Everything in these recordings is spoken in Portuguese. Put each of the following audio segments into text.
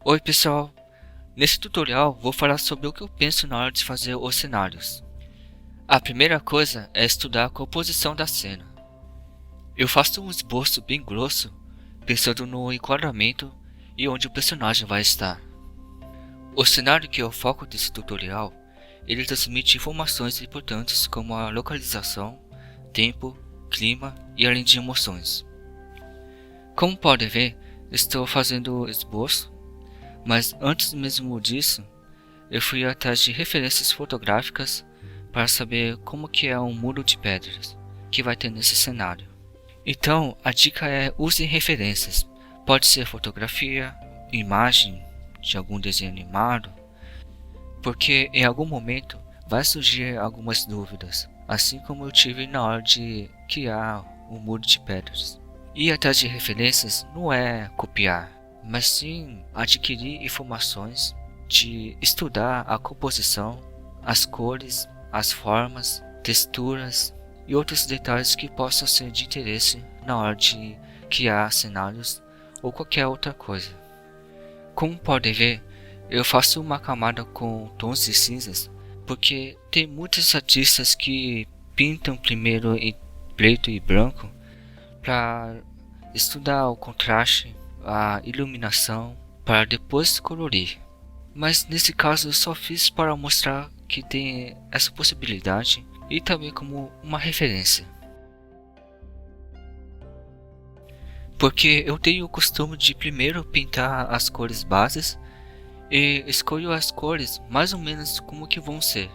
Oi pessoal, nesse tutorial vou falar sobre o que eu penso na hora de fazer os cenários. A primeira coisa é estudar a composição da cena. Eu faço um esboço bem grosso, pensando no enquadramento e onde o personagem vai estar. O cenário que é o foco desse tutorial, ele transmite informações importantes como a localização, tempo, clima e além de emoções. Como podem ver, estou fazendo esboço, mas antes mesmo disso, eu fui atrás de referências fotográficas para saber como que é um muro de pedras que vai ter nesse cenário. Então, a dica é use referências. Pode ser fotografia, imagem de algum desenho animado, porque em algum momento vai surgir algumas dúvidas, assim como eu tive na hora de criar um muro de pedras. Ir atrás de referências não é copiar, mas sim adquirir informações, de estudar a composição, as cores, as formas, texturas e outros detalhes que possam ser de interesse na hora de criar cenários ou qualquer outra coisa. Como podem ver, eu faço uma camada com tons de cinzas porque tem muitos artistas que pintam primeiro em preto e branco para estudar o contraste, a iluminação, para depois colorir. Mas nesse caso eu só fiz para mostrar que tem essa possibilidade e também como uma referência. Porque eu tenho o costume de primeiro pintar as cores bases e escolho as cores mais ou menos como que vão ser.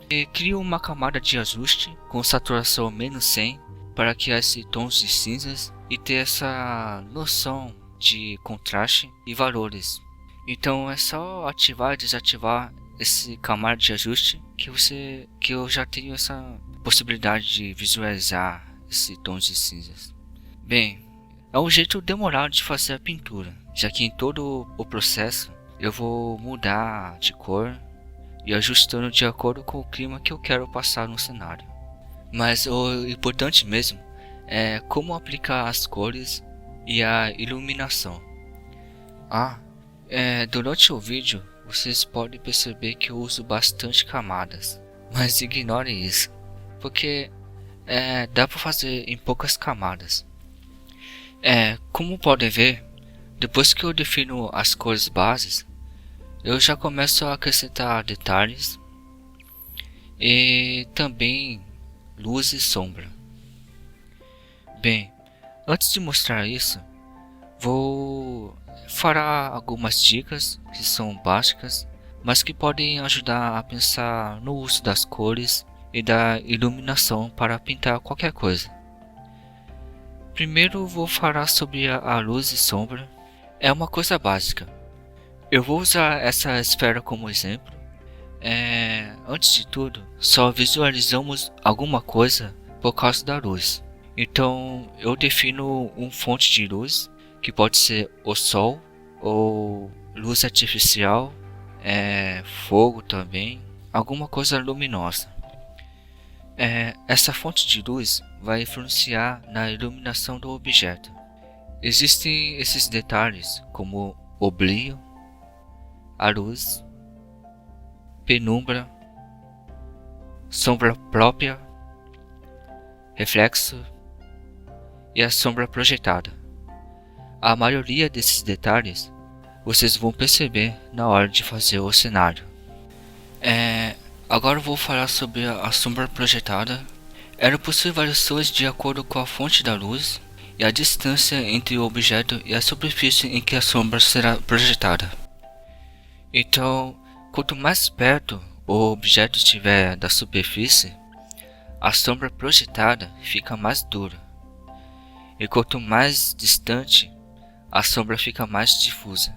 E crio uma camada de ajuste com saturação menos 100 para criar esses tons de cinzas e ter essa noção de contraste e valores. Então é só ativar e desativar esse camada de ajuste que eu já tenho essa possibilidade de visualizar esses tons de cinzas. Bem, é um jeito demorado de fazer a pintura, já que em todo o processo eu vou mudar de cor e ajustando de acordo com o clima que eu quero passar no cenário. Mas o importante mesmo é como aplicar as cores e a iluminação. Durante o vídeo vocês podem perceber que eu uso bastante camadas, mas ignorem isso, porque dá para fazer em poucas camadas. Como podem ver, depois que eu defino as cores bases, eu já começo a acrescentar detalhes e também luz e sombra. Bem, antes de mostrar isso, vou falar algumas dicas que são básicas, mas que podem ajudar a pensar no uso das cores e da iluminação para pintar qualquer coisa. Primeiro vou falar sobre a luz e sombra. É uma coisa básica. Eu vou usar essa esfera como exemplo. Antes de tudo, só visualizamos alguma coisa por causa da luz. Então eu defino uma fonte de luz, que pode ser o sol ou luz artificial, fogo também, alguma coisa luminosa. Essa fonte de luz vai influenciar na iluminação do objeto. Existem esses detalhes como o brilho, a luz, penumbra, sombra própria, reflexo e a sombra projetada. A maioria desses detalhes vocês vão perceber na hora de fazer o cenário. Agora eu vou falar sobre a sombra projetada. Ela possui variações de acordo com a fonte da luz e a distância entre o objeto e a superfície em que a sombra será projetada. Então, quanto mais perto o objeto estiver da superfície, a sombra projetada fica mais dura, e quanto mais distante, a sombra fica mais difusa.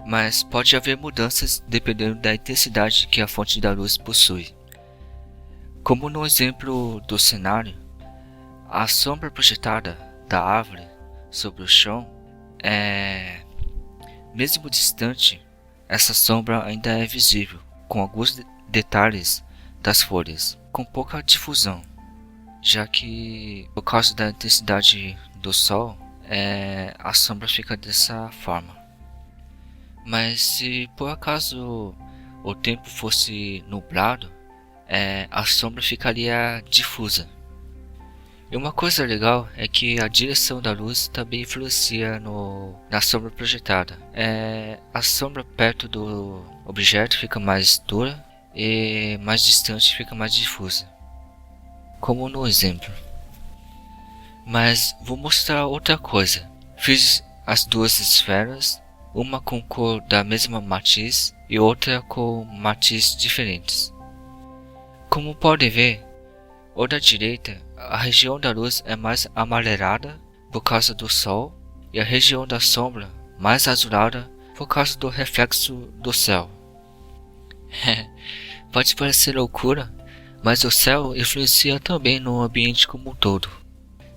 Mas pode haver mudanças dependendo da intensidade que a fonte da luz possui. Como no exemplo do cenário, a sombra projetada da árvore sobre o chão mesmo distante, essa sombra ainda é visível, com alguns detalhes das folhas, com pouca difusão, já que por causa da intensidade do sol, a sombra fica dessa forma. Mas se por acaso o tempo fosse nublado, a sombra ficaria difusa. E uma coisa legal é que a direção da luz também influencia na sombra projetada. A sombra perto do objeto fica mais dura e mais distante fica mais difusa, como no exemplo. Mas vou mostrar outra coisa. Fiz as duas esferas, uma com cor da mesma matiz e outra com matizes diferentes. Como pode ver, o da direita, a região da luz é mais amarelada por causa do sol e a região da sombra mais azulada por causa do reflexo do céu. Pode parecer loucura, mas o céu influencia também no ambiente como um todo.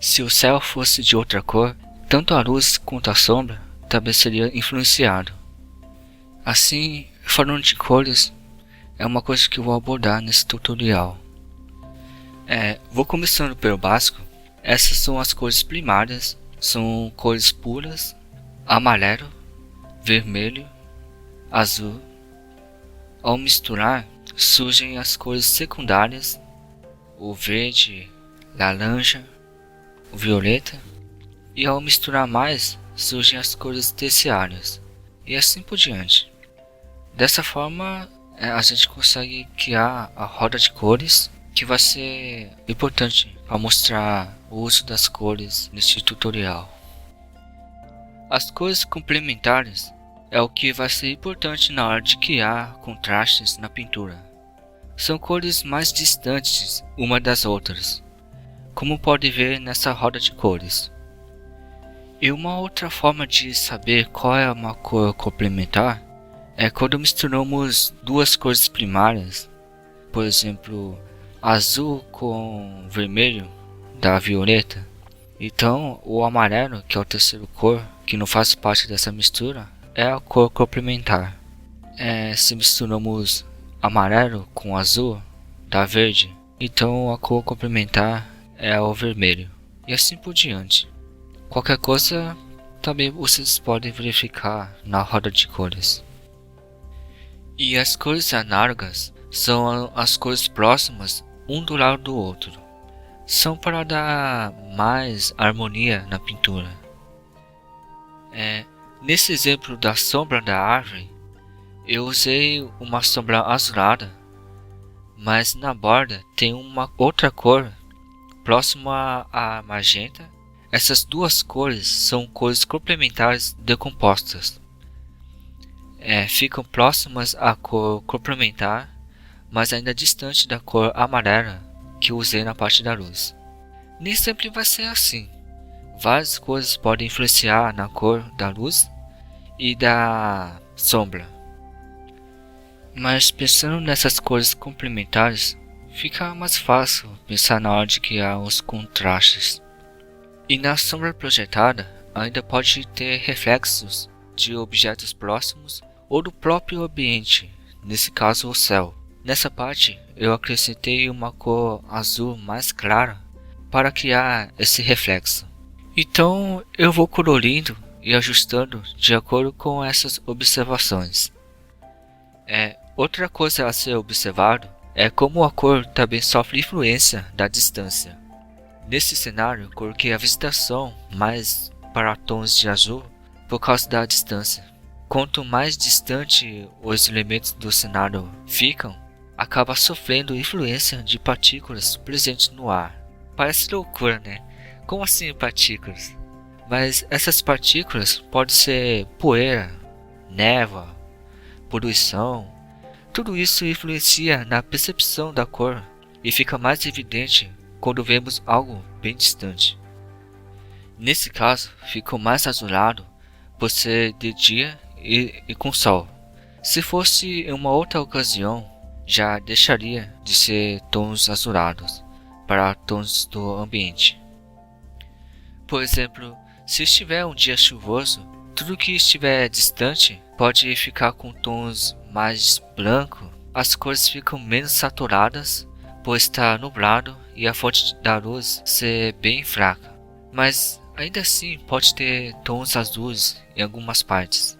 Se o céu fosse de outra cor, tanto a luz quanto a sombra também seria influenciado. Assim, falando de cores, é uma coisa que eu vou abordar nesse tutorial. Vou começando pelo básico. Essas são as cores primárias, são cores puras: amarelo, vermelho, azul. Ao misturar, surgem as cores secundárias: o verde, laranja, o violeta. E ao misturar mais, surgem as cores terciárias, e assim por diante. Dessa forma, a gente consegue criar a roda de cores, que vai ser importante para mostrar o uso das cores neste tutorial. As cores complementares é o que vai ser importante na hora de criar contrastes na pintura. São cores mais distantes uma das outras, como pode ver nessa roda de cores. E uma outra forma de saber qual é uma cor complementar é quando misturamos duas cores primárias, por exemplo, azul com vermelho dá violeta. Então o amarelo, que é o terceiro cor, que não faz parte dessa mistura, é a cor complementar. Se misturamos amarelo com azul, dá verde. Então a cor complementar é o vermelho. E assim por diante. Qualquer coisa também vocês podem verificar na roda de cores. E as cores análogas são as cores próximas um do lado do outro. São para dar mais harmonia na pintura. Nesse exemplo da sombra da árvore, eu usei uma sombra azulada, mas na borda tem uma outra cor próxima à magenta. Essas duas cores são cores complementares decompostas. Ficam próximas à cor complementar, mas ainda distante da cor amarela que usei na parte da luz. Nem sempre vai ser assim. Várias coisas podem influenciar na cor da luz e da sombra. Mas pensando nessas cores complementares, fica mais fácil pensar na hora de criar os contrastes. E na sombra projetada ainda pode ter reflexos de objetos próximos ou do próprio ambiente, nesse caso o céu. Nessa parte eu acrescentei uma cor azul mais clara para criar esse reflexo. Então eu vou colorindo e ajustando de acordo com essas observações. Outra coisa a ser observado é como a cor também sofre influência da distância. Nesse cenário coloquei a visitação mais para tons de azul por causa da distância. Quanto mais distante os elementos do cenário ficam, acaba sofrendo influência de partículas presentes no ar. Parece loucura, né? Como assim partículas? Mas essas partículas podem ser poeira, névoa, poluição. Tudo isso influencia na percepção da cor e fica mais evidente quando vemos algo bem distante. Nesse caso, ficou mais azulado por ser de dia e com sol. Se fosse em uma outra ocasião, já deixaria de ser tons azulados para tons do ambiente. Por exemplo, se estiver um dia chuvoso, tudo que estiver distante pode ficar com tons mais branco. As cores ficam menos saturadas por estar nublado e a fonte da luz ser bem fraca. Mas ainda assim pode ter tons azuis em algumas partes.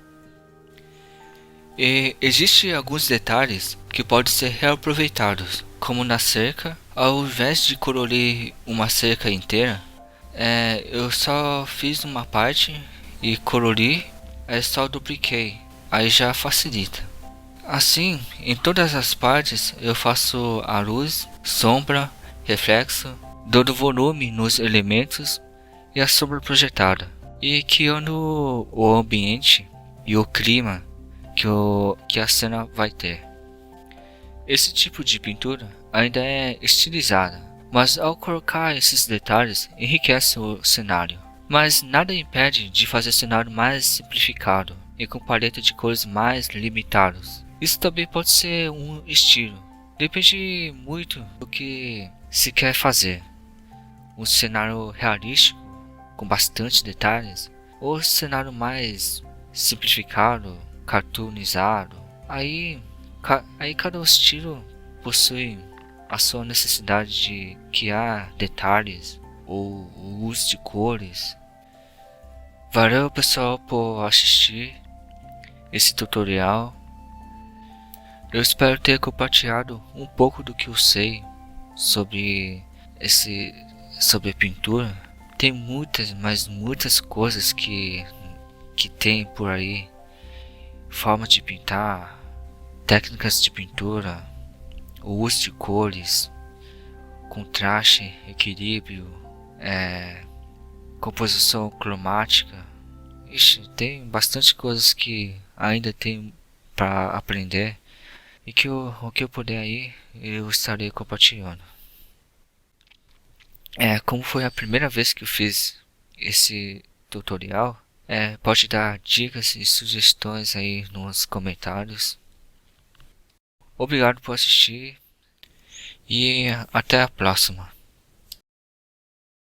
E existem alguns detalhes que podem ser reaproveitados, como na cerca. Ao invés de colorir uma cerca inteira, eu só fiz uma parte e colori, só dupliquei, aí já facilita. Assim, em todas as partes eu faço a luz, sombra, reflexo, dando volume nos elementos e a sombra projetada, e criando o ambiente e o clima que a cena vai ter. Esse tipo de pintura ainda é estilizada, mas ao colocar esses detalhes enriquece o cenário. Mas nada impede de fazer o cenário mais simplificado e com paleta de cores mais limitadas. Isso também pode ser um estilo. Depende muito do que se quer fazer. Um cenário realístico, com bastante detalhes, ou cenário mais simplificado, cartoonizado. Aí cada estilo possui a sua necessidade de criar detalhes ou o uso de cores. Valeu pessoal por assistir esse tutorial. Eu espero ter compartilhado um pouco do que eu sei sobre sobre pintura. Tem muitas, mas muitas coisas que tem por aí. Forma de pintar, técnicas de pintura, o uso de cores, contraste, equilíbrio, composição cromática. Ixi, tem bastante coisas que ainda tem para aprender e que o que eu puder aí eu estarei compartilhando. Como foi a primeira vez que eu fiz esse tutorial, pode dar dicas e sugestões aí nos comentários. Obrigado por assistir e até a próxima.